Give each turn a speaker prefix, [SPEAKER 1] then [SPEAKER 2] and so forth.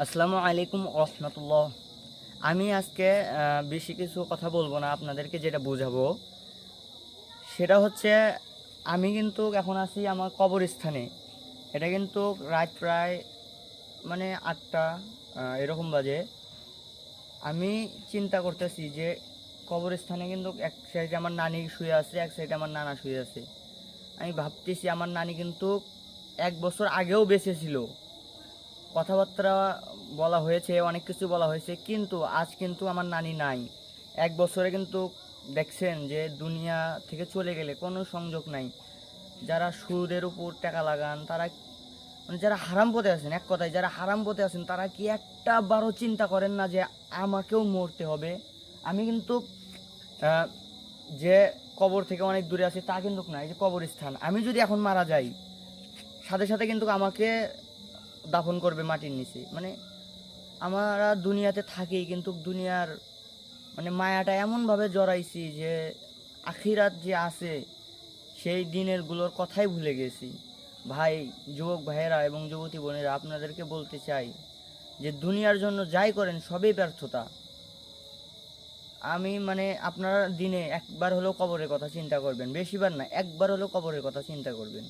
[SPEAKER 1] আসসালামু আলাইকুম রহমতুল্লাহ। আমি আজকে বেশি কিছু কথা বলবো না, আপনাদেরকে যেটা বোঝাবো সেটা হচ্ছে আমি কিন্তু এখন আছি আমার কবরস্থানে। এটা কিন্তু রাত প্রায় মানে 8টা এরকম বাজে। আমি চিন্তা করতেছি যে কবরস্থানে কিন্তু এক সাইডে আমার নানি শুয়ে আছে, এক সাইডে আমার নানা শুয়ে আছে। আমি ভাবতেছি আমার নানি কিন্তু 1 বছর আগেও বেঁচে ছিল, কথাবার্তা বলা হয়েছে, অনেক কিছু বলা হয়েছে, কিন্তু আজ কিন্তু আমার নানি নাই। 1 বছরে কিন্তু দেখছেন যে দুনিয়া থেকে চলে গেলে কোনো সংযোগ নাই। যারা সুদের উপর টাকা লাগান তারা, মানে যারা হারাম পথে আছেন, এক কথায় যারা হারাম পথে আছেন তারা কি একটা বারও চিন্তা করেন না যে আমাকেও মরতে হবে? আমি কিন্তু আহ, যে কবর থেকে অনেক দূরে আছি তা কিন্তু না, এই যে কবরস্থান, আমি যদি এখন মারা যাই সাথে সাথে কিন্তু আমাকে দাফন করবে মাটির নিচে। মানে আমরা দুনিয়াতে থাকি কিন্তু দুনিয়ার মানে মায়াটা এমনভাবে জড়াইছি যে আখিরাত যে আছে সেই দিনের গুলোর কথাই ভুলে গেছি। ভাই, যুবক ভাইয়েরা এবং যুবতী বোনেরা, আপনাদেরকে বলতে চাই যে দুনিয়ার জন্য যাই করেন সবই ব্যর্থতা। আমি মানে আপনারা দিনে একবার হলেও কবরের কথা চিন্তা করবেন, বেশিবার না, একবার হলেও কবরের কথা চিন্তা করবেন।